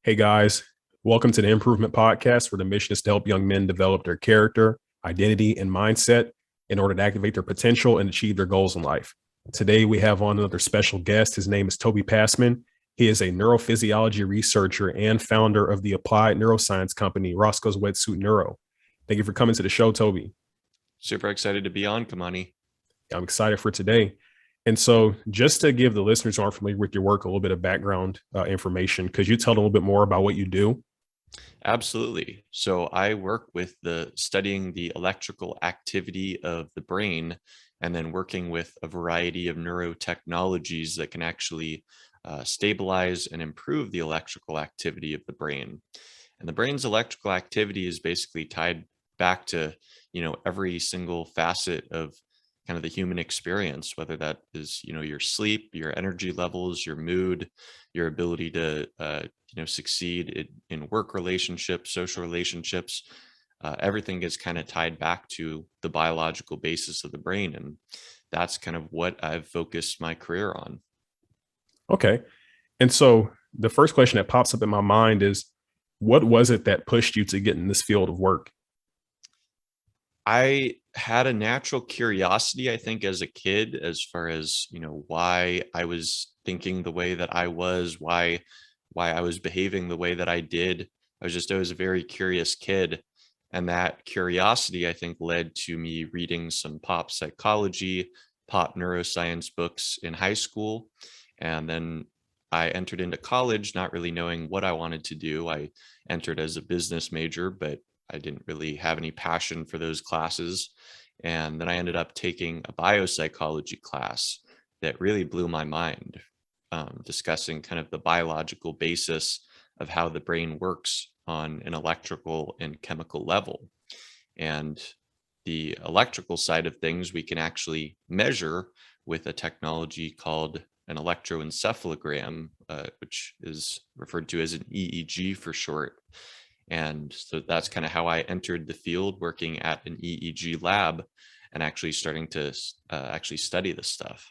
Hey guys, welcome to the Improvement Podcast, where the mission is to help young men develop their character, identity, and mindset in order to activate their potential and achieve their goals in life. Today, we have on another special guest. His name is Toby Pasman. He is a neurophysiology researcher and founder of the applied neuroscience company, Roscoe's Wetsuit Neuro. Thank you for coming to the show, Toby. Super excited to be on, Kamani. I'm excited for today. And so, just to give the listeners who aren't familiar with your work a little bit of background information, could you tell them a little bit more about what you do? Absolutely. So I work with studying the electrical activity of the brain and then working with a variety of neurotechnologies that can actually stabilize and improve the electrical activity of the brain. And the brain's electrical activity is basically tied back to, every single facet of kind of the human experience, whether that is, your sleep, your energy levels, your mood, your ability to, succeed in work relationships, social relationships. Everything gets kind of tied back to the biological basis of the brain. And that's kind of what I've focused my career on. Okay. And so, the first question that pops up in my mind is, what was it that pushed you to get in this field of work? I had a natural curiosity, I think, as a kid, as far as, why I was thinking the way that I was, why I was behaving the way that I did. I was a very curious kid. And that curiosity, I think, led to me reading some pop psychology, pop neuroscience books in high school. And then I entered into college, not really knowing what I wanted to do. I entered as a business major, but I didn't really have any passion for those classes. And then I ended up taking a biopsychology class that really blew my mind, discussing kind of the biological basis of how the brain works on an electrical and chemical level. And the electrical side of things we can actually measure with a technology called an electroencephalogram, which is referred to as an EEG for short. And so that's kind of how I entered the field, working at an EEG lab and actually starting to actually study this stuff.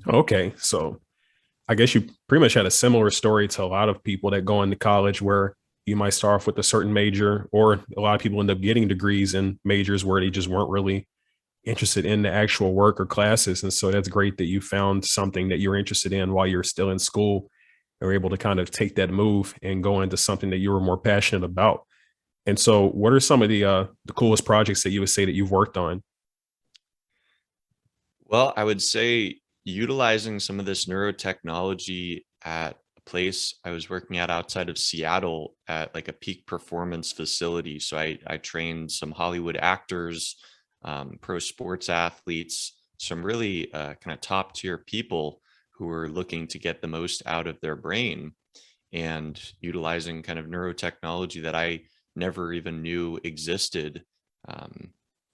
Okay. So, I guess you pretty much had a similar story to a lot of people that go into college where you might start off with a certain major, or a lot of people end up getting degrees in majors where they just weren't really interested in the actual work or classes. And so that's great that you found something that you're interested in while you're still in school and were able to kind of take that move and go into something that you were more passionate about. And so what are some of the coolest projects that you would say that you've worked on? Well, I would say utilizing some of this neurotechnology at a place I was working at outside of Seattle at like a peak performance facility. So I trained some Hollywood actors, pro sports athletes, some really kind of top tier people who were looking to get the most out of their brain and utilizing kind of neurotechnology that I never even knew existed.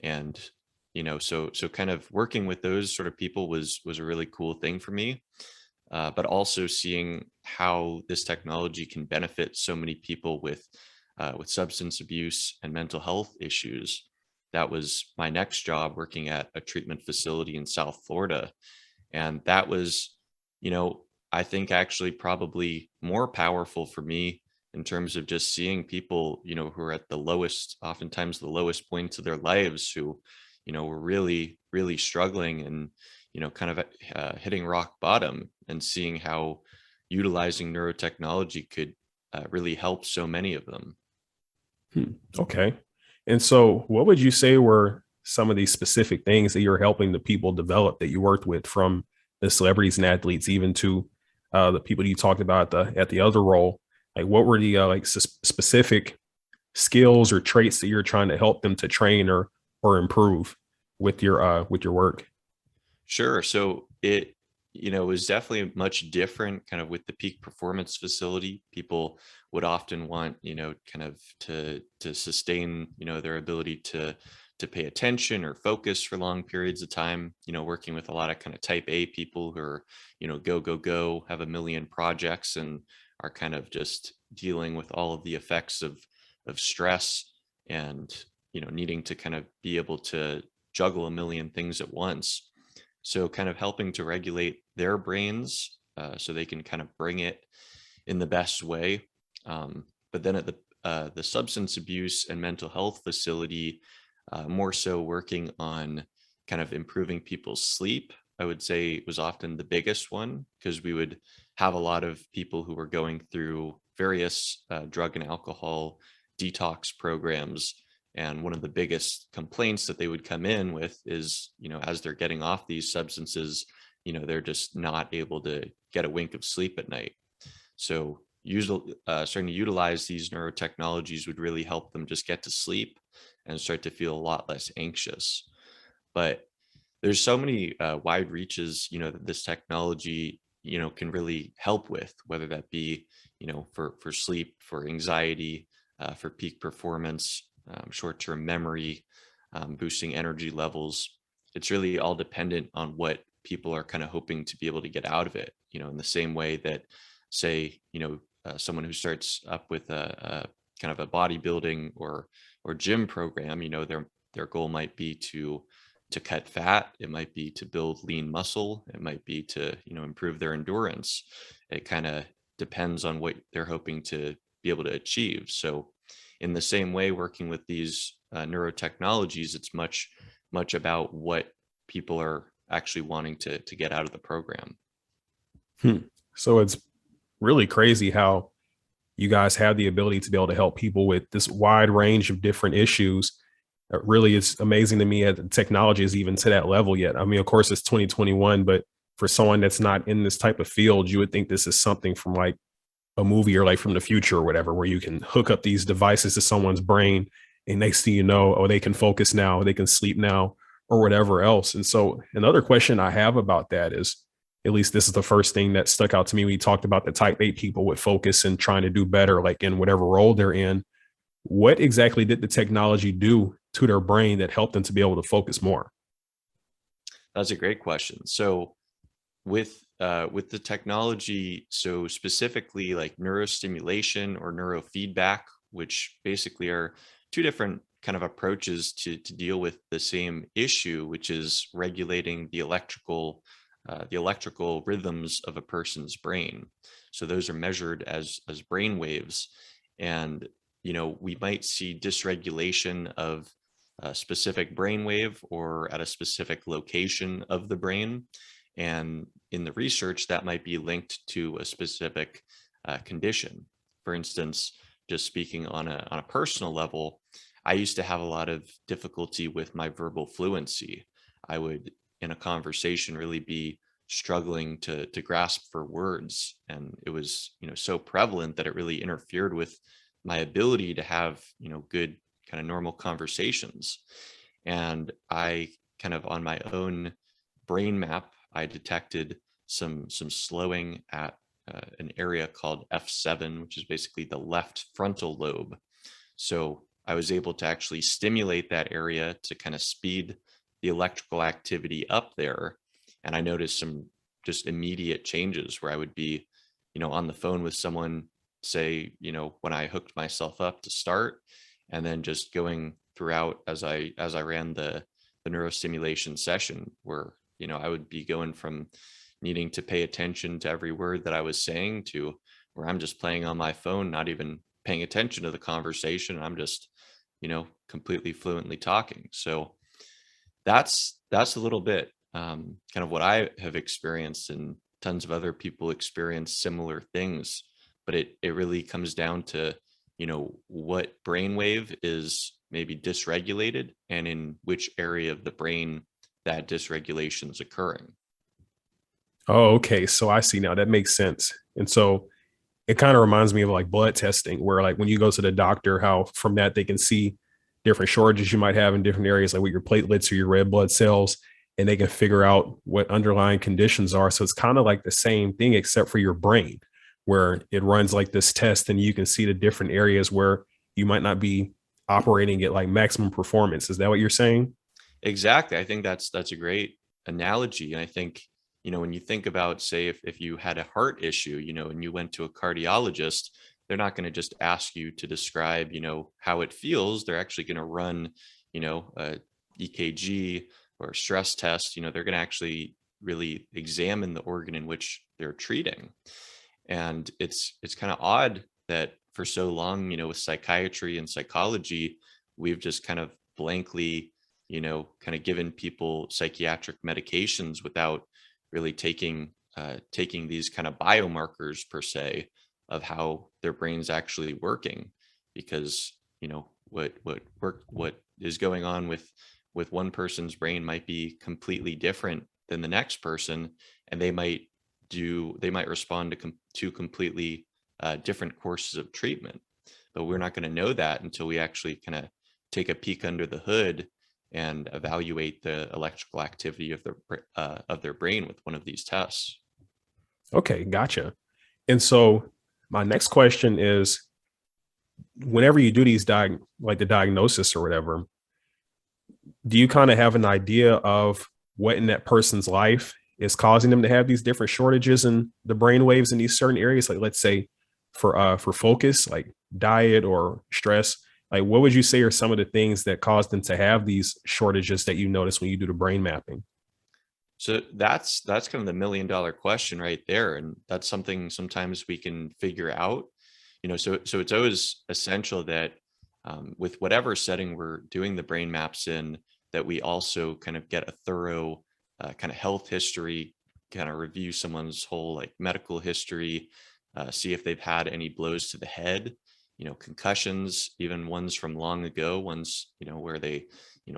And so kind of working with those sort of people was a really cool thing for me. But also seeing how this technology can benefit so many people with substance abuse and mental health issues. That was my next job, working at a treatment facility in South Florida, and that was, I think actually probably more powerful for me in terms of just seeing people, who are at the lowest, oftentimes the lowest points of their lives, who, were really, really struggling and, kind of hitting rock bottom, and seeing how utilizing neurotechnology could really help so many of them. Okay. And so what would you say were some of these specific things that you're helping the people develop that you worked with, from the celebrities and athletes, even to the people you talked about at the other role? Like, what were the specific skills or traits that you're trying to help them to train or improve with your work? Sure. So it was definitely much different kind of with the peak performance facility. People would often want, kind of to sustain, their ability to pay attention or focus for long periods of time, working with a lot of kind of type A people who are, go, go, go, have a million projects and are kind of just dealing with all of the effects of stress and, needing to kind of be able to juggle a million things at once. So kind of helping to regulate their brains so they can kind of bring it in the best way. But then at the substance abuse and mental health facility, more so working on kind of improving people's sleep, I would say was often the biggest one, because we would have a lot of people who were going through various drug and alcohol detox programs. And one of the biggest complaints that they would come in with is, as they're getting off these substances, they're just not able to get a wink of sleep at night. So starting to utilize these neurotechnologies would really help them just get to sleep and start to feel a lot less anxious. But there's so many wide reaches, that this technology, can really help with, whether that be, for sleep, for anxiety, for peak performance, short-term memory, boosting energy levels. It's really all dependent on what people are kind of hoping to be able to get out of it, in the same way that, say, someone who starts up with a kind of a bodybuilding or gym program, their goal might be to cut fat. It might be to build lean muscle. It might be to, improve their endurance. It kind of depends on what they're hoping to be able to achieve. So in the same way, working with these neurotechnologies, it's much about what people are actually wanting to get out of the program. So it's really crazy how you guys have the ability to be able to help people with this wide range of different issues. Really, it's amazing to me that the technology is even to that level yet. I mean, of course, it's 2021, but for someone that's not in this type of field, you would think this is something from like a movie or like from the future or whatever, where you can hook up these devices to someone's brain and next thing you know, oh, they can focus now, they can sleep now, or whatever else. And so another question I have about that is, at least this is the first thing that stuck out to me when you talked about the type A people with focus and trying to do better, like in whatever role they're in. What exactly did the technology do to their brain that helped them to be able to focus more? That's a great question. So with the technology, so specifically like neurostimulation or neurofeedback, which basically are two different kind of approaches to deal with the same issue, which is regulating the electrical rhythms of a person's brain. So those are measured as brain waves, and we might see dysregulation of a specific brainwave or at a specific location of the brain. And in the research, that might be linked to a specific condition. For instance, just speaking on a personal level, I used to have a lot of difficulty with my verbal fluency. I would, in a conversation, really be struggling to grasp for words, and it was so prevalent that it really interfered with my ability to have good kind of normal conversations. And I kind of, on my own brain map, I detected some slowing at an area called F7, which is basically the left frontal lobe. So I was able to actually stimulate that area to kind of speed the electrical activity up there. And I noticed some just immediate changes where I would be, on the phone with someone, say, when I hooked myself up to start, and then just going throughout as I ran the neurostimulation session, where, I would be going from needing to pay attention to every word that I was saying to where I'm just playing on my phone, not even paying attention to the conversation. I'm just, completely fluently talking. So that's a little bit kind of what I have experienced, and tons of other people experience similar things. But it really comes down to, what brainwave is maybe dysregulated and in which area of the brain that dysregulation is occurring. Oh, okay. So I see now. That makes sense. And so it kind of reminds me of like blood testing, where like when you go to the doctor, how from that they can see different shortages you might have in different areas, like with your platelets or your red blood cells, and they can figure out what underlying conditions are. So it's kind of like the same thing, except for your brain, where it runs like this test and you can see the different areas where you might not be operating at like maximum performance. Is that what you're saying? Exactly. I think that's a great analogy. And I think, when you think about, say, if you had a heart issue, and you went to a cardiologist, they're not going to just ask you to describe, how it feels. They're actually going to run, a EKG or a stress test. They're going to actually really examine the organ in which they're treating. And it's kind of odd that for so long, with psychiatry and psychology, we've just kind of blankly, kind of given people psychiatric medications without really taking these kind of biomarkers per se of how their brain's actually working, because what is going on with one person's brain might be completely different than the next person, and they might respond to two completely different courses of treatment. But we're not going to know that until we actually kind of take a peek under the hood and evaluate the electrical activity of their brain with one of these tests. Okay, gotcha. And so my next question is, whenever you do these like the diagnosis or whatever, do you kind of have an idea of what in that person's life is causing them to have these different shortages in the brain waves in these certain areas? Like, let's say for focus, like diet or stress, like what would you say are some of the things that cause them to have these shortages that you notice when you do the brain mapping? So that's kind of the $1 million question right there, and that's something sometimes we can figure out. So it's always essential that with whatever setting we're doing the brain maps in, that we also kind of get a thorough kind of health history, kind of review someone's whole like medical history, see if they've had any blows to the head, concussions, even ones from long ago, ones, where they,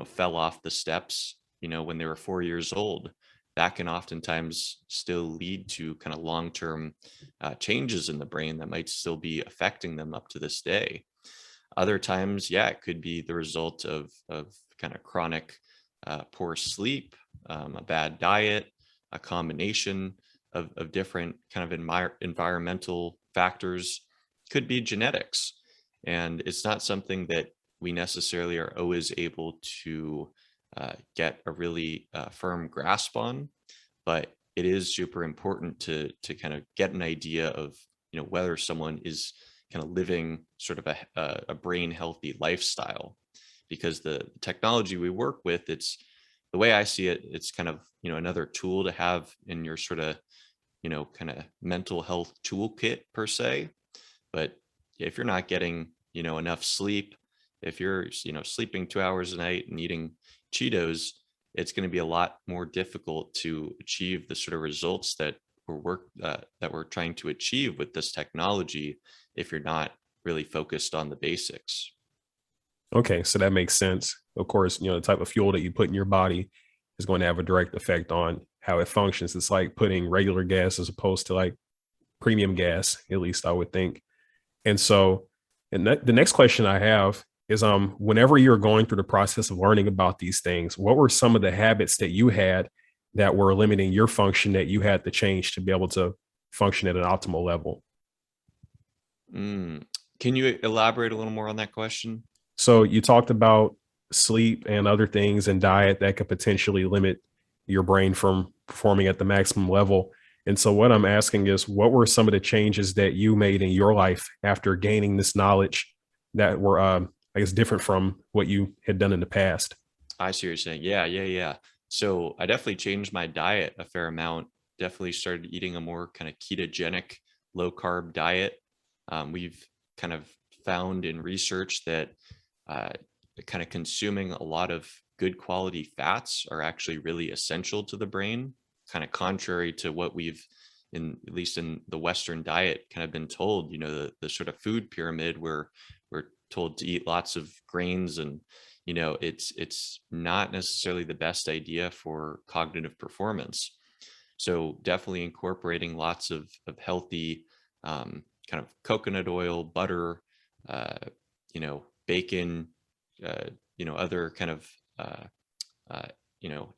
fell off the steps, when they were 4 years old. That can oftentimes still lead to kind of long-term changes in the brain that might still be affecting them up to this day. Other times, yeah, it could be the result of kind of chronic poor sleep, a bad diet, a combination of different kind of environmental factors. Could be genetics. And it's not something that we necessarily are always able to get a really firm grasp on, but it is super important to kind of get an idea of whether someone is kind of living sort of a brain healthy lifestyle, because the technology we work with, it's the way I see it, it's kind of another tool to have in your sort of kind of mental health toolkit per se. But if you're not getting enough sleep, if you're sleeping 2 hours a night and eating Cheetos, it's going to be a lot more difficult to achieve the sort of results that we're trying to achieve with this technology if you're not really focused on the basics. Okay, so that makes sense. Of course, the type of fuel that you put in your body is going to have a direct effect on how it functions. It's like putting regular gas as opposed to like premium gas, at least I would think. And so, the next question I have is, whenever you're going through the process of learning about these things, what were some of the habits that you had that were limiting your function that you had to change to be able to function at an optimal level? Can you elaborate a little more on that question? So you talked about sleep and other things and diet that could potentially limit your brain from performing at the maximum level. And so what I'm asking is, what were some of the changes that you made in your life after gaining this knowledge that were, I guess, different from what you had done in the past? I see what you're saying. Yeah. So I definitely changed my diet a fair amount. Definitely started eating a more kind of ketogenic, low carb diet. We've kind of found in research that kind of consuming a lot of good quality fats are actually really essential to the brain, kind of contrary to what we've at least in the Western diet kind of been told, the sort of food pyramid where we're told to eat lots of grains, and it's not necessarily the best idea for cognitive performance. So definitely incorporating lots of healthy kind of coconut oil, butter, bacon, other kind of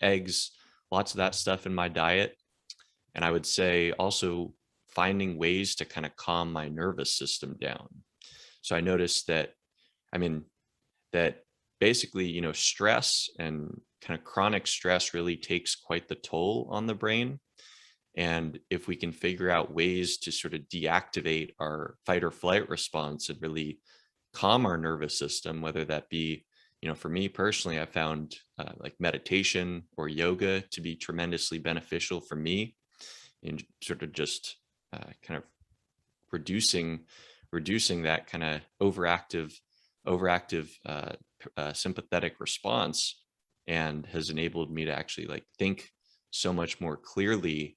eggs, lots of that stuff in my diet. And I would say also finding ways to kind of calm my nervous system down. So I noticed that, that basically, stress and kind of chronic stress really takes quite the toll on the brain. And if we can figure out ways to sort of deactivate our fight or flight response and really calm our nervous system, whether that be, for me personally, I found like meditation or yoga to be tremendously beneficial for me in sort of just kind of reducing reducing that kind of overactive sympathetic response, and has enabled me to actually like think so much more clearly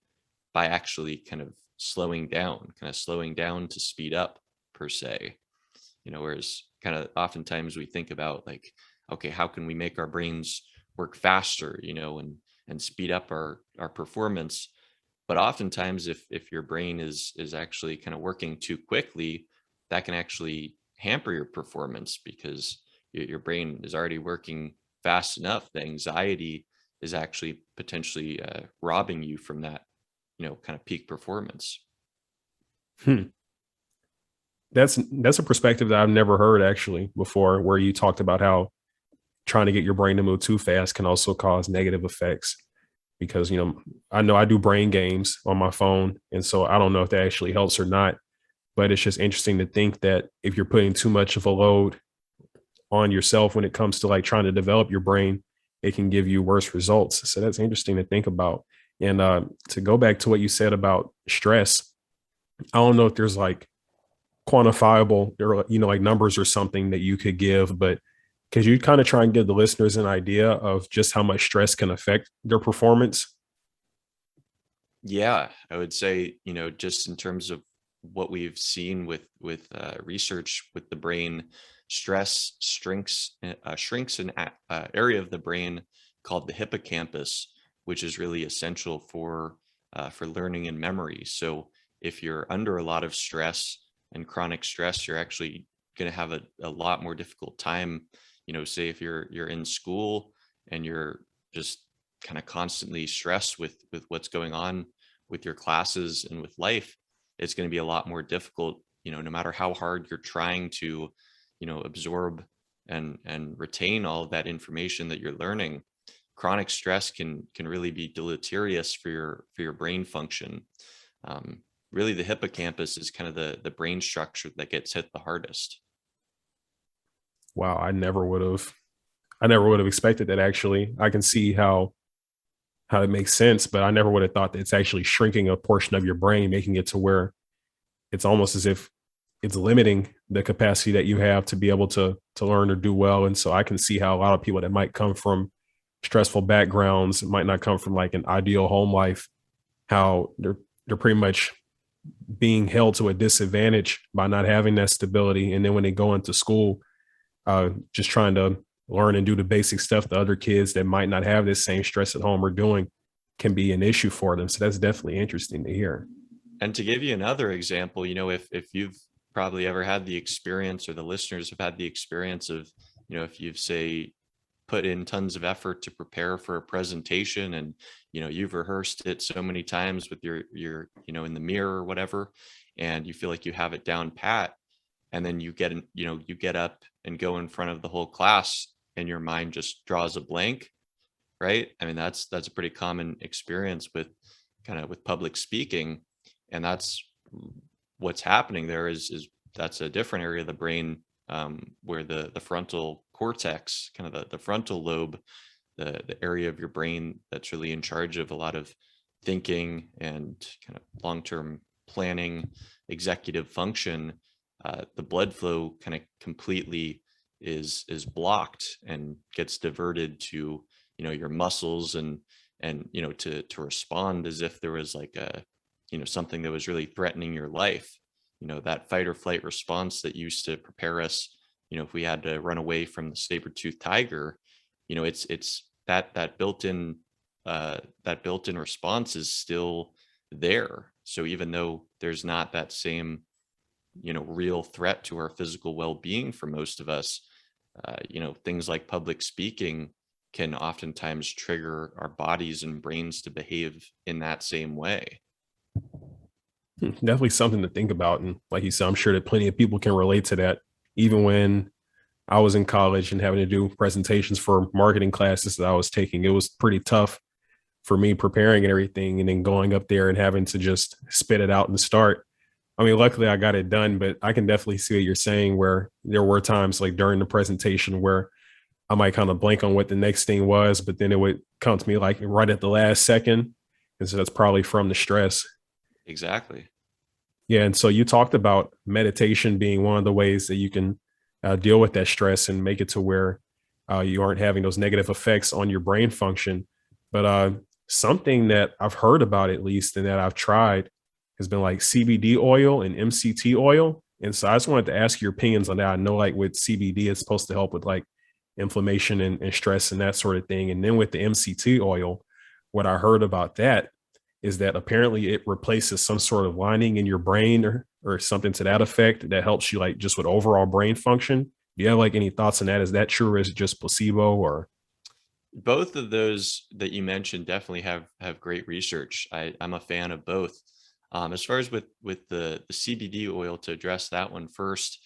by actually kind of slowing down to speed up per se. Whereas kind of oftentimes we think about like, okay, how can we make our brains work faster, and speed up our performance. But oftentimes if your brain is actually kind of working too quickly, that can actually hamper your performance, because your brain is already working fast enough. The anxiety is actually potentially robbing you from that, kind of peak performance. That's a perspective that I've never heard actually before, where you talked about how trying to get your brain to move too fast can also cause negative effects. Because, I know I do brain games on my phone, and so I don't know if that actually helps or not, but it's just interesting to think that if you're putting too much of a load on yourself when it comes to like trying to develop your brain, it can give you worse results. So that's interesting to think about. And to go back to what you said about stress, I don't know if there's like quantifiable or, like numbers or something that you could give, but could you kind of try and give the listeners an idea of just how much stress can affect their performance? Yeah, I would say, just in terms of what we've seen with research with the brain, stress shrinks an area of the brain called the hippocampus, which is really essential for learning and memory. So if you're under a lot of stress and chronic stress, you're actually going to have a lot more difficult time. Say if you're in school and you're just kind of constantly stressed with what's going on with your classes and with life, it's going to be a lot more difficult, no matter how hard you're trying to, absorb and retain all of that information that you're learning. Chronic stress can really be deleterious for your brain function. Really, the hippocampus is kind of the brain structure that gets hit the hardest. Wow, I never would have expected that. Actually, I can see how it makes sense, but I never would have thought that it's actually shrinking a portion of your brain, making it to where it's almost as if it's limiting the capacity that you have to be able to learn or do well. And so I can see how a lot of people that might come from stressful backgrounds, might not come from like an ideal home life, how they're pretty much being held to a disadvantage by not having that stability. And then when they go into school, just trying to learn and do the basic stuff the other kids that might not have this same stress at home are doing can be an issue for them. So that's definitely interesting to hear. And to give you another example, if you've probably ever had the experience, or the listeners have had the experience of, if you've say put in tons of effort to prepare for a presentation, and you've rehearsed it so many times with your in the mirror or whatever, and you feel like you have it down pat, and then you get up and go in front of the whole class and your mind just draws a blank, right? I mean, that's a pretty common experience with public speaking. And that's what's happening there is that's a different area of the brain, where the frontal cortex, kind of the frontal lobe, the area of your brain that's really in charge of a lot of thinking and kind of long-term planning, executive function, the blood flow kind of completely is blocked and gets diverted to your muscles and to respond as if there was like a something that was really threatening your life. That fight or flight response that used to prepare us, if we had to run away from the saber-toothed tiger, it's that built-in response is still there. So even though there's not that same real threat to our physical well-being for most of us, things like public speaking can oftentimes trigger our bodies and brains to behave in that same way. Definitely something to think about. And like you said, I'm sure that plenty of people can relate to that. Even when I was in college and having to do presentations for marketing classes that I was taking, it was pretty tough for me preparing and everything, and then going up there and having to just spit it out and start. I mean, luckily I got it done, but I can definitely see what you're saying, where there were times like during the presentation where I might kind of blank on what the next thing was, but then it would come to me like right at the last second. And so that's probably from the stress. Exactly. Yeah. And so you talked about meditation being one of the ways that you can deal with that stress and make it to where you aren't having those negative effects on your brain function. But something that I've heard about, at least, and that I've tried has been like CBD oil and MCT oil. And so I just wanted to ask your opinions on that. I know like with CBD, it's supposed to help with like inflammation and stress and that sort of thing. And then with the MCT oil, what I heard about that is that apparently it replaces some sort of lining in your brain or something to that effect that helps you like just with overall brain function. Do you have like any thoughts on that? Is that true or is it just placebo or? Both of those that you mentioned definitely have great research. I'm a fan of both. As far as with the CBD oil, to address that one first,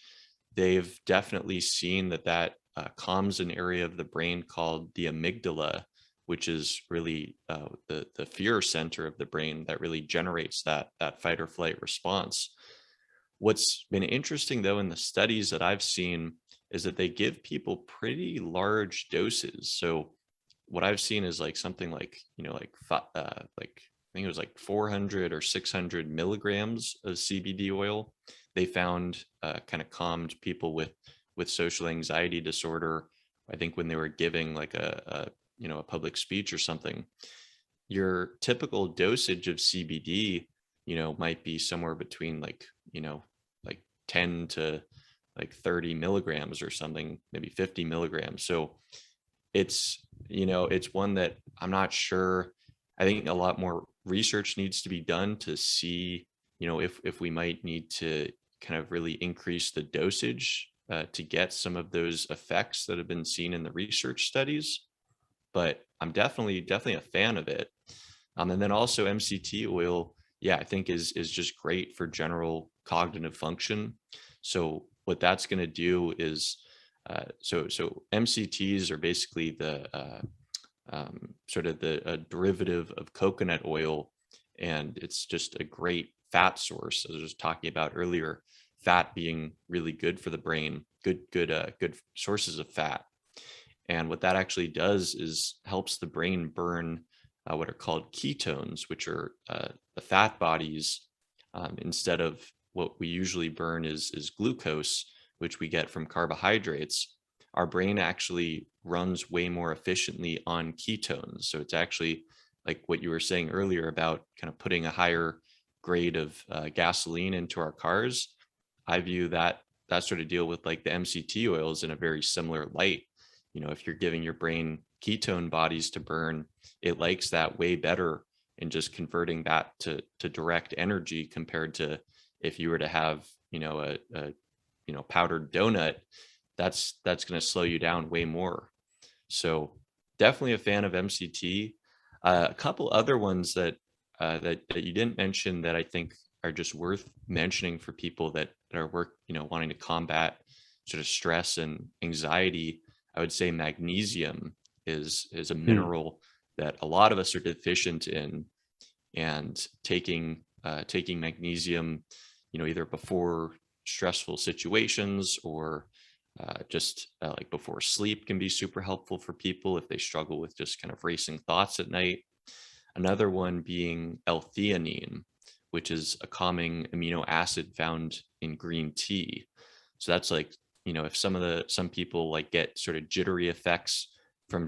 they've definitely seen that calms an area of the brain called the amygdala, which is really the fear center of the brain that really generates that fight or flight response. What's been interesting though in the studies that I've seen is that they give people pretty large doses. So what I've seen is like something like, like I think it was like 400 or 600 milligrams of CBD oil. They found kind of calmed people with social anxiety disorder. I think when they were giving like a public speech or something, your typical dosage of CBD, might be somewhere between like 10 to like 30 milligrams or something, maybe 50 milligrams. So it's one that I'm not sure. I think a lot more research needs to be done to see, if we might need to kind of really increase the dosage to get some of those effects that have been seen in the research studies. But I'm definitely a fan of it. And then also MCT oil, yeah, I think is just great for general cognitive function. So what that's going to do is, so MCTs are basically the sort of the derivative of coconut oil, and it's just a great fat source. As I was talking about earlier, fat being really good for the brain, good sources of fat. And what that actually does is helps the brain burn what are called ketones, which are the fat bodies, instead of what we usually burn is glucose, which we get from carbohydrates. Our brain actually runs way more efficiently on ketones. So it's actually like what you were saying earlier about kind of putting a higher grade of gasoline into our cars. I view that sort of deal with like the MCT oils in a very similar light. If you're giving your brain ketone bodies to burn, it likes that way better in just converting that to direct energy compared to if you were to have, a powdered donut, that's going to slow you down way more. So definitely a fan of MCT. A couple other ones that you didn't mention that I think are just worth mentioning for people that are wanting to combat sort of stress and anxiety. I would say magnesium is a mineral that a lot of us are deficient in, and taking magnesium, either before stressful situations or just like before sleep can be super helpful for people if they struggle with just kind of racing thoughts at night. Another one being L-theanine, which is a calming amino acid found in green tea. So that's like, if some people like get sort of jittery effects from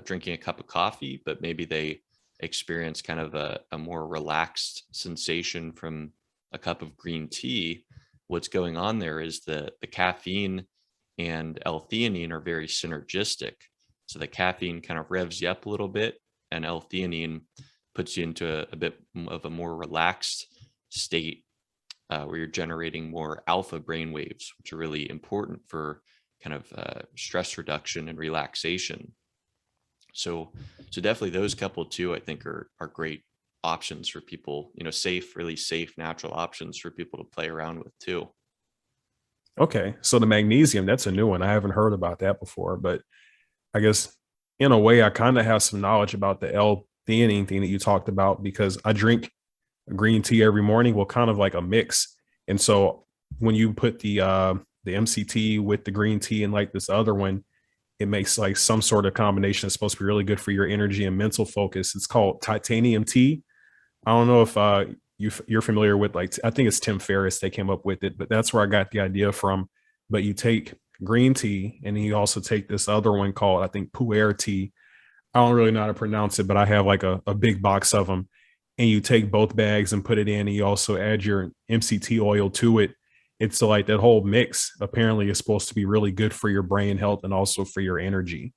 drinking a cup of coffee, but maybe they experience kind of a more relaxed sensation from a cup of green tea. What's going on there is the caffeine and L-theanine are very synergistic. So the caffeine kind of revs you up a little bit, and L-theanine puts you into a bit of a more relaxed state, where you're generating more alpha brain waves, which are really important for kind of stress reduction and relaxation. So definitely those couple too, I think are great options for people, really safe, natural options for people to play around with too. Okay. So the magnesium, that's a new one. I haven't heard about that before, but I guess in a way I kind of have some knowledge about the L-theanine thing that you talked about because I drink green tea every morning. Well, kind of like a mix. And so when you put the MCT with the green tea and like this other one, it makes like some sort of combination that's supposed to be really good for your energy and mental focus. It's called titanium tea. I don't know if you're familiar with, like, I think it's Tim Ferriss, they came up with it, but that's where I got the idea from. But you take green tea and then you also take this other one called, I think, pu'er tea. I don't really know how to pronounce it, but I have like a big box of them. And you take both bags and put it in, and you also add your MCT oil to it. It's like that whole mix apparently is supposed to be really good for your brain health and also for your energy.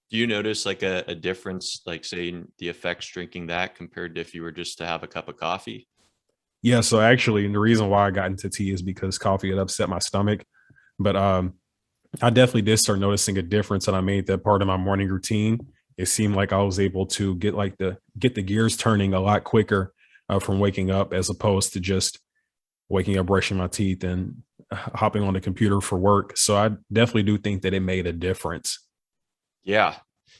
Do you notice like a difference, like say in the effects drinking that compared to if you were just to have a cup of coffee? Yeah, so actually, the reason why I got into tea is because coffee had upset my stomach. But I definitely did start noticing a difference, and I made that part of my morning routine. It seemed like I was able to get the gears turning a lot quicker from waking up, as opposed to just waking up, brushing my teeth, and hopping on the computer for work. So I definitely do think that it made a difference. Yeah.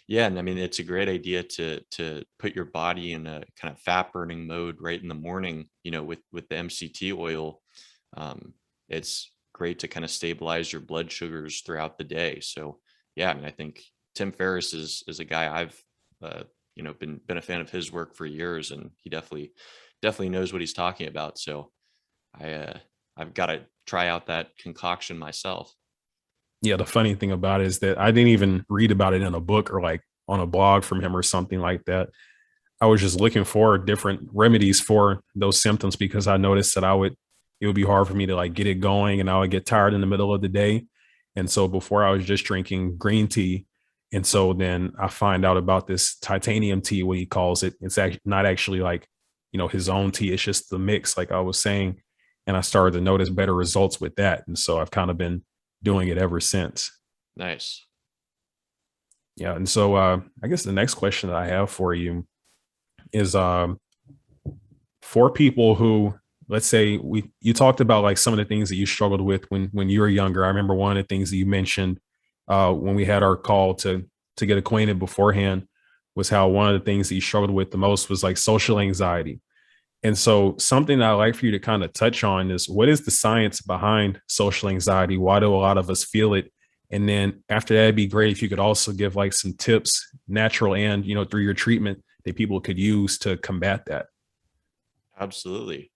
Yeah. And I mean, it's a great idea to put your body in a kind of fat burning mode right in the morning, with the MCT oil. It's great to kind of stabilize your blood sugars throughout the day. So yeah, I mean, I think Tim Ferriss is a guy I've been a fan of his work for years, and he definitely knows what he's talking about. So I've got to try out that concoction myself. Yeah, the funny thing about it is that I didn't even read about it in a book or like on a blog from him or something like that. I was just looking for different remedies for those symptoms because I noticed that it would be hard for me to like get it going, and I would get tired in the middle of the day. And so before I was just drinking green tea. And so then I find out about this titanium tea, what he calls it. It's actually not actually like, his own tea. It's just the mix, like I was saying. And I started to notice better results with that. And so I've kind of been doing it ever since. Nice. Yeah. And so I guess the next question that I have for you is for people who, let's say you talked about like some of the things that you struggled with when you were younger. I remember one of the things that you mentioned when we had our call to get acquainted beforehand was how one of the things that you struggled with the most was like social anxiety. And so something that I like for you to kind of touch on is, what is the science behind social anxiety? Why do a lot of us feel it? And then after that, it'd be great if you could also give like some tips, natural and, through your treatment, that people could use to combat that. Absolutely.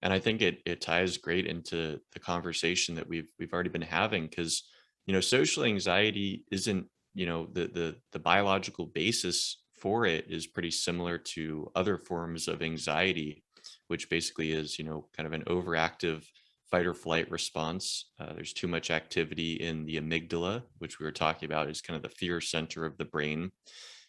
And I think it ties great into the conversation that we've already been having, because social anxiety isn't, the biological basis for it is pretty similar to other forms of anxiety, which basically is, kind of an overactive fight or flight response. There's too much activity in the amygdala, which we were talking about is kind of the fear center of the brain.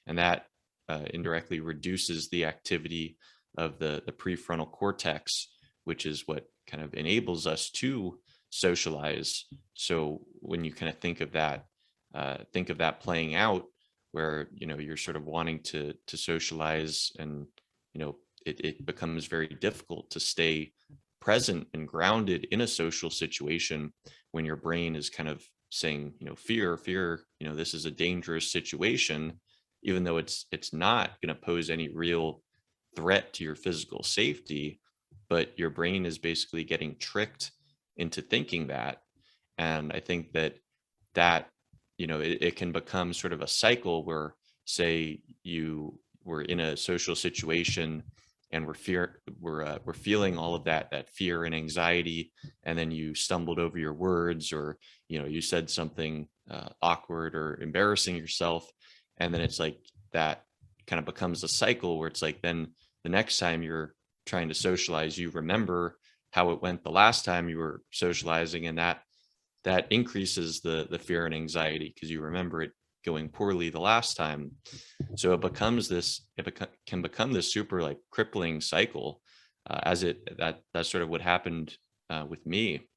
And that indirectly reduces the activity of the prefrontal cortex, which is what kind of enables us to socialize. So when you kind of think of that playing out, where you're sort of wanting to socialize, and it becomes very difficult to stay present and grounded in a social situation when your brain is kind of saying, fear, this is a dangerous situation, even though it's not going to pose any real threat to your physical safety, but your brain is basically getting tricked into thinking that. And I think that it can become sort of a cycle where, say you were in a social situation and we're feeling all of that fear and anxiety, and then you stumbled over your words, or you said something awkward or embarrassing yourself, and then it's like that kind of becomes a cycle where it's like, then the next time you're trying to socialize, you remember how it went the last time you were socializing, and that increases the fear and anxiety because you remember it going poorly the last time. So can become this super like crippling cycle, that's sort of what happened with me.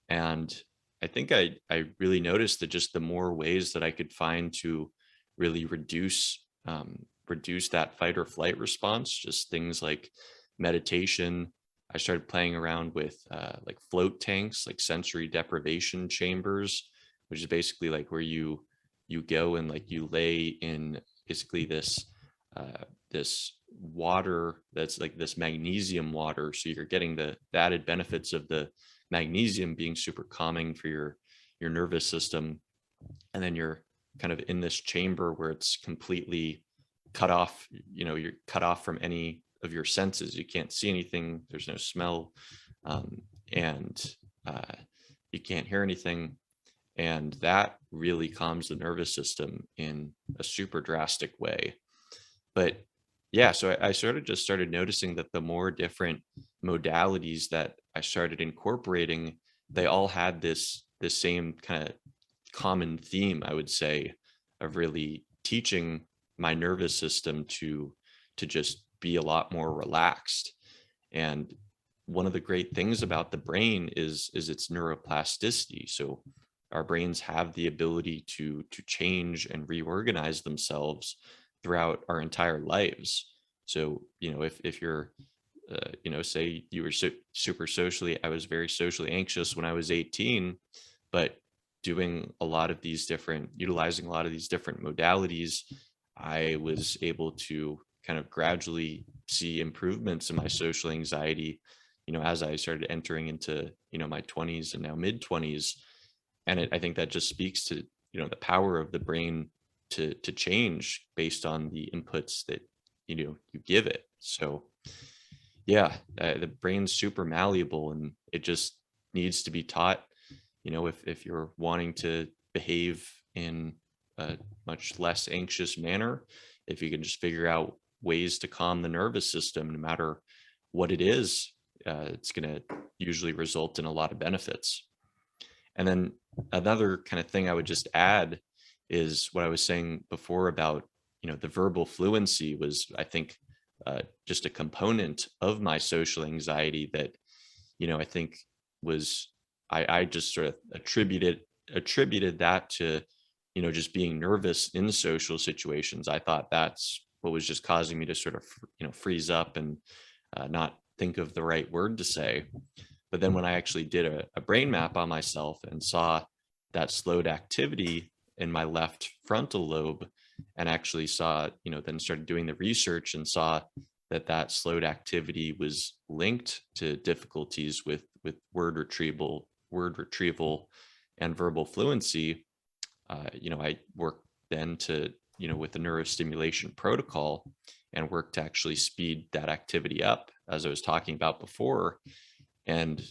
And I think I really noticed that just the more ways that I could find to really reduce that fight or flight response, just things like meditation. I started playing around with like float tanks, like sensory deprivation chambers, which is basically like where you go and like you lay in basically this water that's like this magnesium water. So you're getting the added benefits of the magnesium being super calming for your nervous system. And then you're kind of in this chamber where it's completely cut off, you're cut off from any of your senses. You can't see anything. There's no smell, and you can't hear anything. And that really calms the nervous system in a super drastic way. But yeah, so I sort of just started noticing that the more different modalities that I started incorporating, they all had this same kind of common theme, I would say, of really teaching my nervous system to just be a lot more relaxed. And one of the great things about the brain is its neuroplasticity. So our brains have the ability to change and reorganize themselves throughout our entire lives. So, if you're, say you were super socially, I was very socially anxious when I was 18, but utilizing a lot of these different modalities, I was able to kind of gradually see improvements in my social anxiety, as I started entering into, my 20s and now mid 20s. And I think that just speaks to, the power of the brain to change based on the inputs that, you give it. So yeah, the brain's super malleable, and it just needs to be taught, if you're wanting to behave in a much less anxious manner, if you can just figure out ways to calm the nervous system, no matter what it is, it's going to usually result in a lot of benefits. And then another kind of thing I would just add is what I was saying before about, the verbal fluency was, I think, just a component of my social anxiety that, I think was, I just sort of attributed that to, just being nervous in social situations. I thought that's what was just causing me to sort of, freeze up and not think of the right word to say. But then when I actually did a brain map on myself and saw that slowed activity in my left frontal lobe, and actually saw, then started doing the research and saw that slowed activity was linked to difficulties with word retrieval and verbal fluency. I worked then to, with the neurostimulation protocol, and worked to actually speed that activity up, as I was talking about before. And,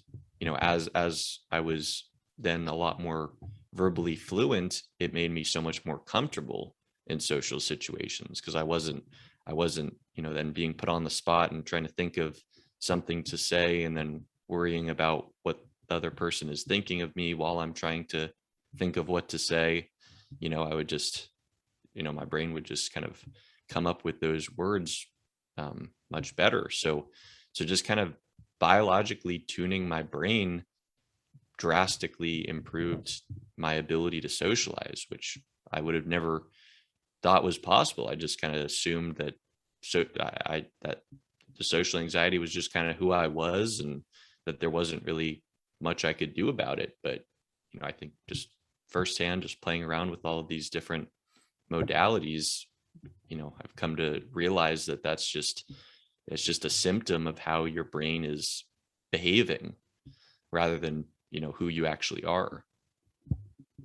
as I was then a lot more verbally fluent, it made me so much more comfortable in social situations, because I wasn't, then being put on the spot and trying to think of something to say, and then worrying about what the other person is thinking of me while I'm trying to think of what to say. I would just, my brain would just kind of come up with those words much better. So just kind of biologically tuning my brain drastically improved my ability to socialize, which I would have never thought was possible. I just kind of assumed that that the social anxiety was just kind of who I was, and that there wasn't really much I could do about it. But I think just firsthand, just playing around with all of these different modalities, I've come to realize that it's just a symptom of how your brain is behaving, rather than who you actually are.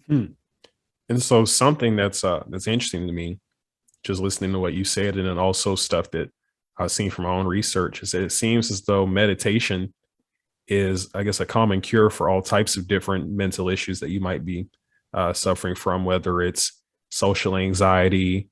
And so something that's interesting to me, just listening to what you said, and then also stuff that I've seen from my own research, is that it seems as though meditation is, I guess, a common cure for all types of different mental issues that you might be suffering from, whether it's social anxiety,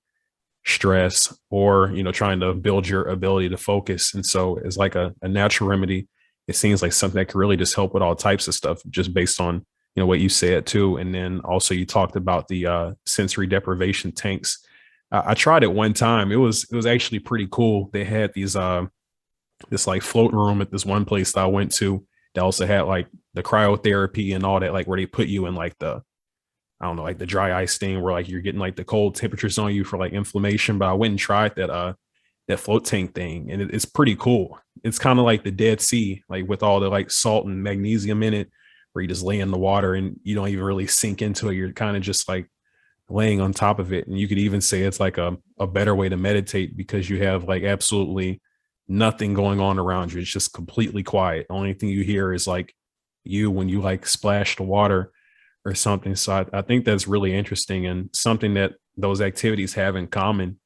stress, or trying to build your ability to focus. And so it's like a natural remedy. It seems like something that could really just help with all types of stuff, just based on what you said too. And then also you talked about the sensory deprivation tanks. I tried it one time. It was actually pretty cool. They had these this like float room at this one place that I went to. They also had like the cryotherapy and all that, like where they put you in like the, I don't know, like the dry ice thing where like you're getting like the cold temperatures on you for like inflammation. But I went and tried that float tank thing, and it's pretty cool. It's kind of like the Dead Sea, like with all the like salt and magnesium in it, where you just lay in the water and you don't even really sink into it. You're kind of just like laying on top of it. And you could even say it's like a better way to meditate, because you have like absolutely nothing going on around you. It's just completely quiet. The only thing you hear is like you when you like splash the water or something. So I think that's really interesting, and something that those activities have in common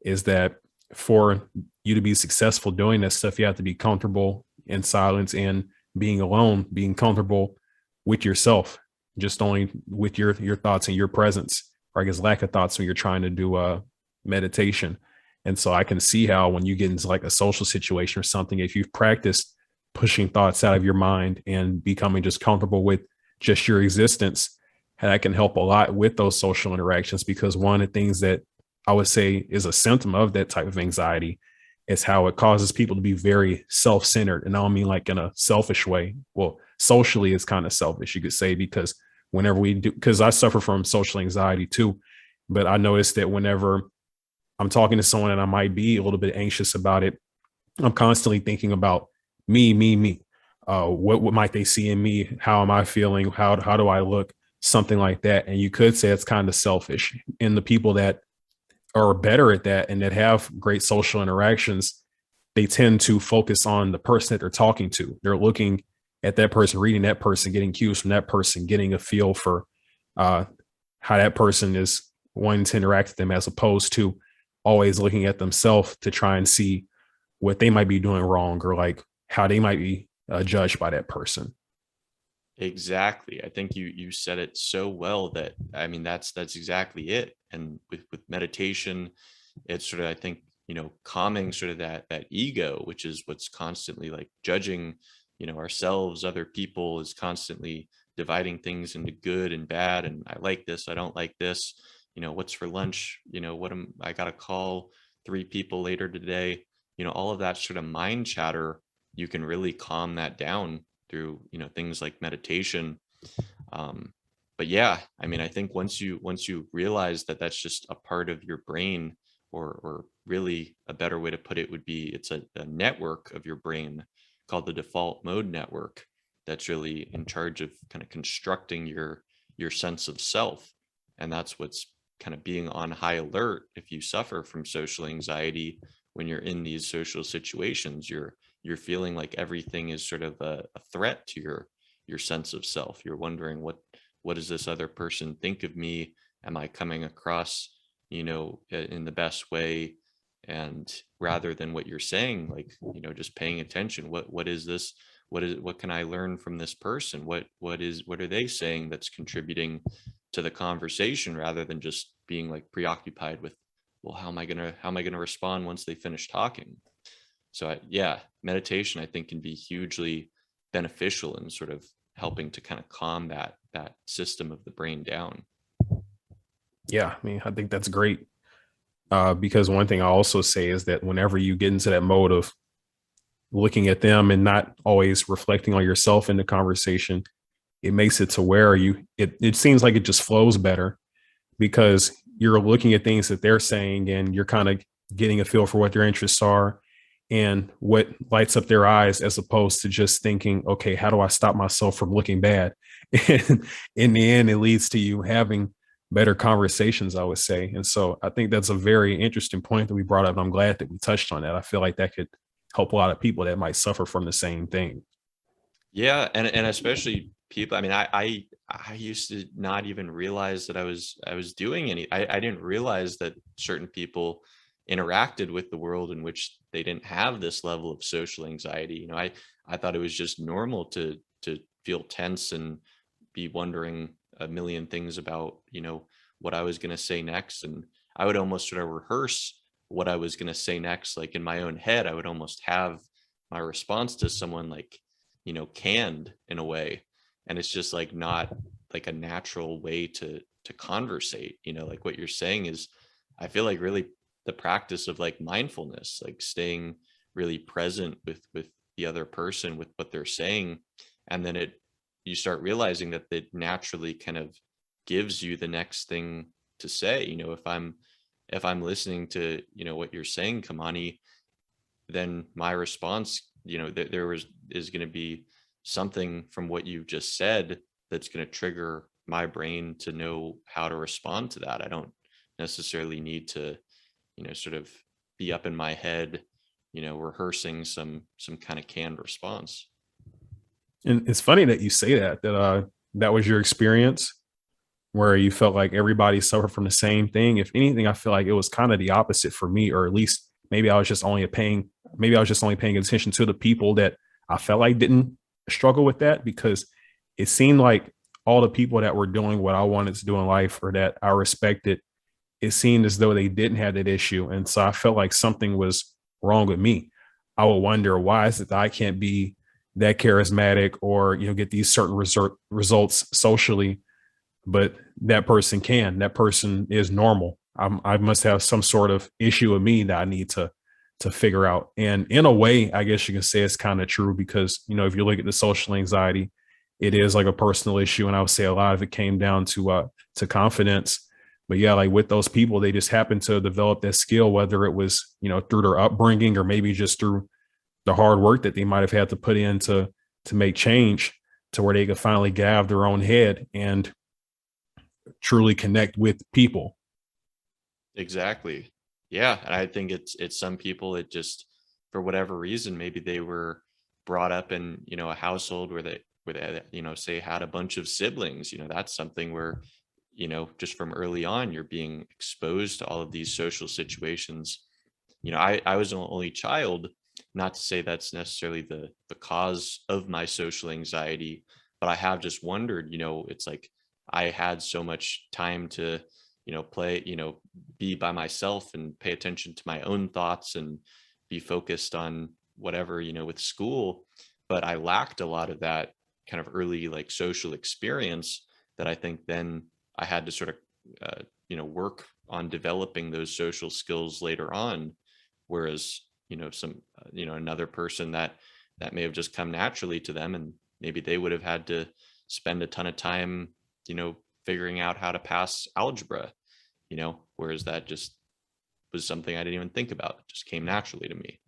is that for you to be successful doing that stuff, you have to be comfortable in silence and being alone, being comfortable with yourself, just only with your thoughts and your presence, or I guess lack of thoughts when you're trying to do meditation. And so I can see how when you get into like a social situation or something, if you've practiced pushing thoughts out of your mind and becoming just comfortable with just your existence, that can help a lot with those social interactions. Because one of the things that I would say is a symptom of that type of anxiety is how it causes people to be very self-centered. And I don't mean like in a selfish way. Well, socially it's kind of selfish, you could say, because whenever we do, because I suffer from social anxiety too, but I noticed that whenever I'm talking to someone and I might be a little bit anxious about it, I'm constantly thinking about me. What might they see in me? How am I feeling? How do I look? Something like that. And you could say it's kind of selfish. And the people that are better at that and that have great social interactions, they tend to focus on the person that they're talking to. They're looking at that person, reading that person, getting cues from that person, getting a feel for how that person is wanting to interact with them, as opposed to always looking at themselves to try and see what they might be doing wrong, or like how they might be judged by that person. Exactly. I think you said it so well that, I mean, that's exactly it. And with meditation, it's sort of, I think, calming sort of that ego, which is what's constantly like judging, ourselves, other people, is constantly dividing things into good and bad. And I like this, I don't like this, what's for lunch, I got to call 3 people later today, all of that sort of mind chatter. You can really calm that down through things like meditation. But yeah, I mean, I think once you realize that that's just a part of your brain, or really a better way to put it would be, it's a network of your brain called the default mode network that's really in charge of kind of constructing your sense of self. And that's what's kind of being on high alert. If you suffer from social anxiety, when you're in these social situations, you're feeling like everything is sort of a threat to your sense of self. You're wondering, what does this other person think of me? Am I coming across, in the best way? And rather than what you're saying, like, just paying attention, what is this? What can I learn from this person? What are they saying that's contributing to the conversation, rather than just being like preoccupied with, well, how am I gonna respond once they finish talking? So yeah, meditation, I think, can be hugely beneficial in sort of helping to kind of calm that system of the brain down. Yeah, I mean, I think that's great. Because one thing I also say is that whenever you get into that mode of looking at them and not always reflecting on yourself in the conversation, it makes it to where it seems like it just flows better, because you're looking at things that they're saying and you're kind of getting a feel for what their interests are and what lights up their eyes, as opposed to just thinking, okay, how do I stop myself from looking bad? And in the end, it leads to you having better conversations, I would say. And so I think that's a very interesting point that we brought up. I'm glad that we touched on that. I feel like that could help a lot of people that might suffer from the same thing. Yeah, and especially people. I mean, I used to not even realize that I was doing I didn't realize that certain people interacted with the world in which they didn't have this level of social anxiety. I thought it was just normal to feel tense and be wondering a million things about, what I was going to say next. And I would almost sort of rehearse what I was going to say next. Like in my own head, I would almost have my response to someone like, canned in a way. And it's just like not like a natural way to conversate. Like what you're saying is, I feel like really the practice of like mindfulness, like staying really present with the other person, with what they're saying. And then you start realizing that it naturally kind of gives you the next thing to say. If I'm listening to, what you're saying, Kamani, then my response, is going to be something from what you just said that's going to trigger my brain to know how to respond to that. I don't necessarily need to, sort of be up in my head, rehearsing some kind of canned response. And it's funny that you say that was your experience, where you felt like everybody suffered from the same thing. If anything, I feel like it was kind of the opposite for me, or at least maybe I was just only paying attention to the people that I felt like didn't struggle with that, because it seemed like all the people that were doing what I wanted to do in life or that I respected, it seemed as though they didn't have that issue. And so I felt like something was wrong with me. I would wonder, why is it that I can't be that charismatic or, get these certain results socially, but that person can. That person is normal. I must have some sort of issue with me that I need to figure out. And in a way, I guess you can say it's kind of true, because, if you look at the social anxiety, it is like a personal issue. And I would say a lot of it came down to confidence. But yeah, like with those people, they just happened to develop that skill, whether it was, through their upbringing or maybe just through the hard work that they might have had to put in to make change, to where they could finally get out of their own head and truly connect with people. Exactly. Yeah. And I think it's some people, it just, for whatever reason, maybe they were brought up in, a household where they, say had a bunch of siblings, that's something where, just from early on, you're being exposed to all of these social situations. I was an only child, not to say that's necessarily the cause of my social anxiety, but I have just wondered, it's like I had so much time to, play, be by myself and pay attention to my own thoughts and be focused on whatever, with school. But I lacked a lot of that kind of early like social experience that I think then I had to sort of, work on developing those social skills later on. Whereas, some, another person that may have just come naturally to them, and maybe they would have had to spend a ton of time, figuring out how to pass algebra, whereas that just was something I didn't even think about. It just came naturally to me.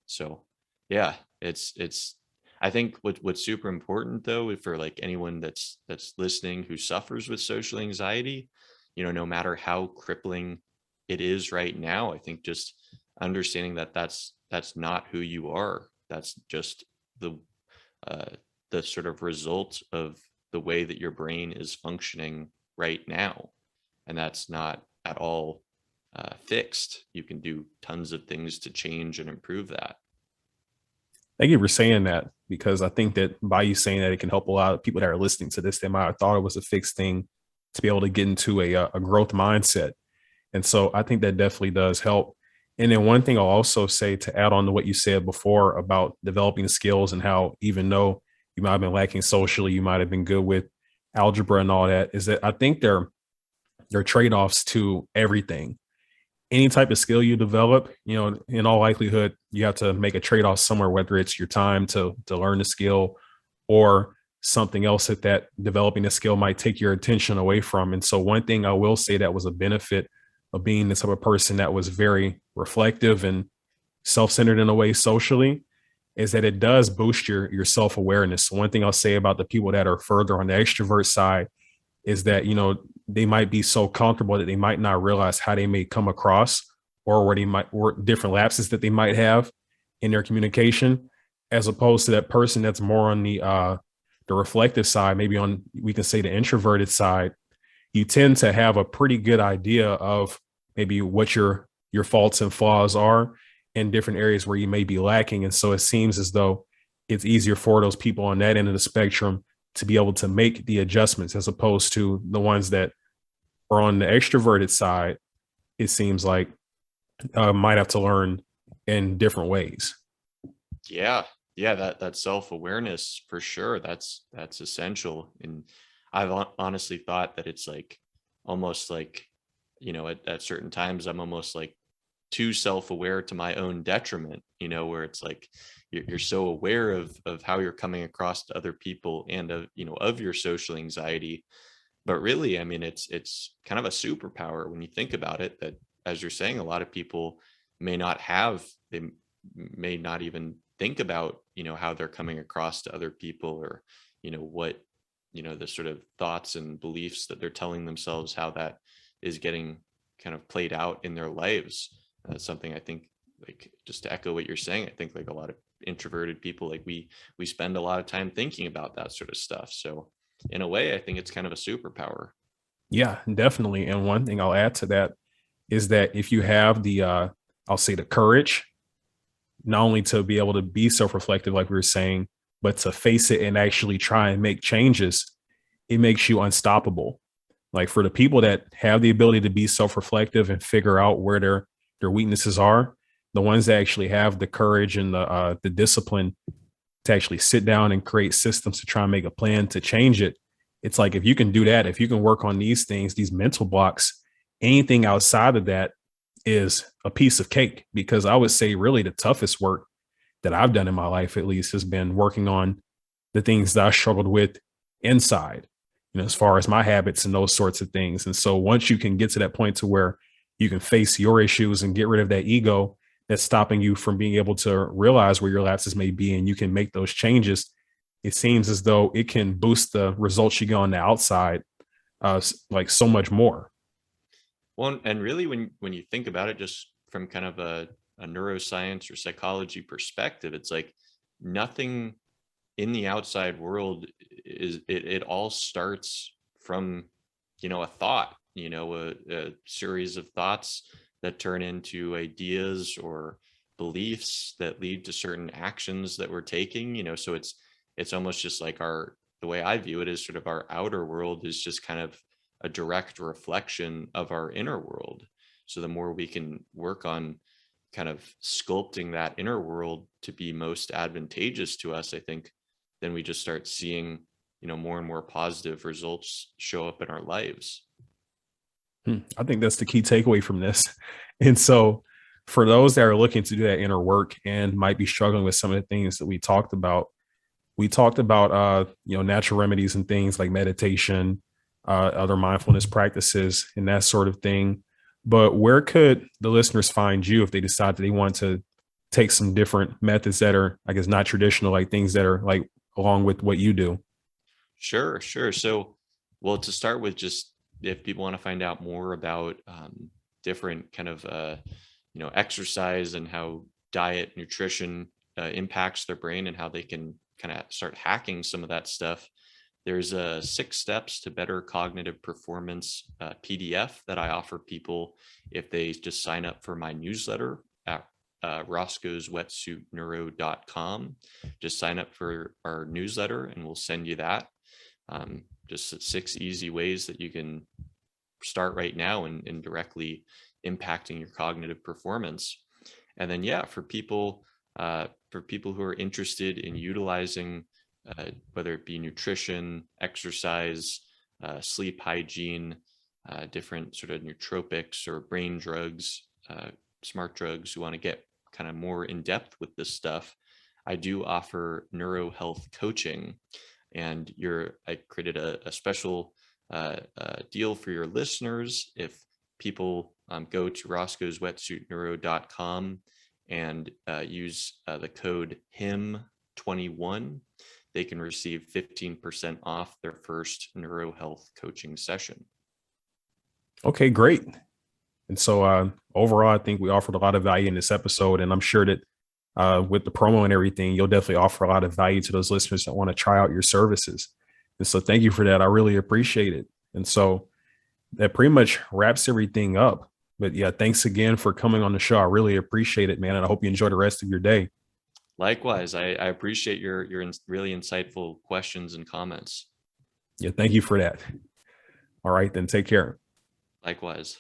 So yeah, it's I think what's super important though, for like anyone that's listening who suffers with social anxiety, no matter how crippling it is right now, I think just understanding that that's not who you are. That's just the sort of result of the way that your brain is functioning right now, and that's not at all fixed. You can do tons of things to change and improve that. Thank you for saying that, because I think that by you saying that, it can help a lot of people that are listening to this. They might have thought it was a fixed thing, to be able to get into a growth mindset. And so I think that definitely does help. And then one thing I'll also say, to add on to what you said before about developing skills, and how even though you might have been lacking socially, you might have been good with algebra and all that, is that I think there are trade-offs to everything. Any type of skill you develop, in all likelihood, you have to make a trade-off somewhere, whether it's your time to learn the skill or something else that developing a skill might take your attention away from. And so one thing I will say that was a benefit of being the type of person that was very reflective and self-centered in a way socially, is that it does boost your self-awareness. So one thing I'll say about the people that are further on the extrovert side is that, they might be so comfortable that they might not realize how they may come across, or where they might, or different lapses that they might have in their communication, as opposed to that person that's more on the reflective side, maybe on, we can say, the introverted side. You tend to have a pretty good idea of maybe what your faults and flaws are in different areas where you may be lacking. And so it seems as though it's easier for those people on that end of the spectrum to be able to make the adjustments, as opposed to the ones that are on the extroverted side. It seems like might have to learn in different ways. Yeah. That self-awareness, for sure, that's essential. And I've honestly thought that it's like almost like, at certain times I'm almost like too self-aware to my own detriment, where it's like you're so aware of how you're coming across to other people, and of your social anxiety. But really, I mean, it's kind of a superpower when you think about it, that, as you're saying, a lot of people may not have, they may not even think about, how they're coming across to other people, or, what, the sort of thoughts and beliefs that they're telling themselves, how that is getting kind of played out in their lives. That's something I think, like, just to echo what you're saying, I think like a lot of introverted people, like we spend a lot of time thinking about that sort of stuff. So in a way, I think it's kind of a superpower. Yeah, definitely. And one thing I'll add to that is that if you have the I'll say the courage, not only to be able to be self-reflective, like we were saying, but to face it and actually try and make changes, it makes you unstoppable. Like for the people that have the ability to be self-reflective and figure out where their weaknesses are, the ones that actually have the courage and the discipline to actually sit down and create systems to try and make a plan to change it. It's like if you can do that, if you can work on these things, these mental blocks, anything outside of that is a piece of cake. Because I would say really the toughest work that I've done in my life, at least, has been working on the things that I struggled with inside, as far as my habits and those sorts of things. And so once you can get to that point to where you can face your issues and get rid of that ego that's stopping you from being able to realize where your lapses may be, and you can make those changes, it seems as though it can boost the results you get on the outside, like so much more. Well, and really when you think about it, just from kind of a neuroscience or psychology perspective, it's like nothing in the outside world it all starts from, a thought, a series of thoughts that turn into ideas or beliefs that lead to certain actions that we're taking, so it's almost just like the way I view it is sort of our outer world is just kind of a direct reflection of our inner world. So the more we can work on kind of sculpting that inner world to be most advantageous to us, I think then we just start seeing, more and more positive results show up in our lives. I think that's the key takeaway from this. And so for those that are looking to do that inner work and might be struggling with some of the things that we talked about, natural remedies and things like meditation, other mindfulness practices and that sort of thing. But where could the listeners find you if they decide that they want to take some different methods that are, I guess, not traditional, like things that are like along with what you do? Sure. So, well, to start with, just if people want to find out more about different kind of, exercise and how diet, nutrition impacts their brain and how they can kind of start hacking some of that stuff, there's a 6 steps to better cognitive performance PDF that I offer people if they just sign up for my newsletter at Roscoe's Wetsuit Neuro.com. Just sign up for our newsletter and we'll send you that. Just 6 easy ways that you can start right now in directly impacting your cognitive performance. And then, for people who are interested in utilizing whether it be nutrition, exercise, sleep hygiene, different sort of nootropics or brain drugs, smart drugs who want to get kind of more in depth with this stuff, I do offer neuro health coaching. And I created a special deal for your listeners. If people go to Roscoe's Wetsuitneuro.com and use the code HIM21, they can receive 15% off their first neuro health coaching session. Okay, great. And so overall, I think we offered a lot of value in this episode, and I'm sure that with the promo and everything, you'll definitely offer a lot of value to those listeners that want to try out your services. And so thank you for that. I really appreciate it. And so that pretty much wraps everything up. But yeah, thanks again for coming on the show. I really appreciate it, man. And I hope you enjoy the rest of your day. Likewise, I appreciate your really insightful questions and comments. Yeah, thank you for that. All right, then take care. Likewise.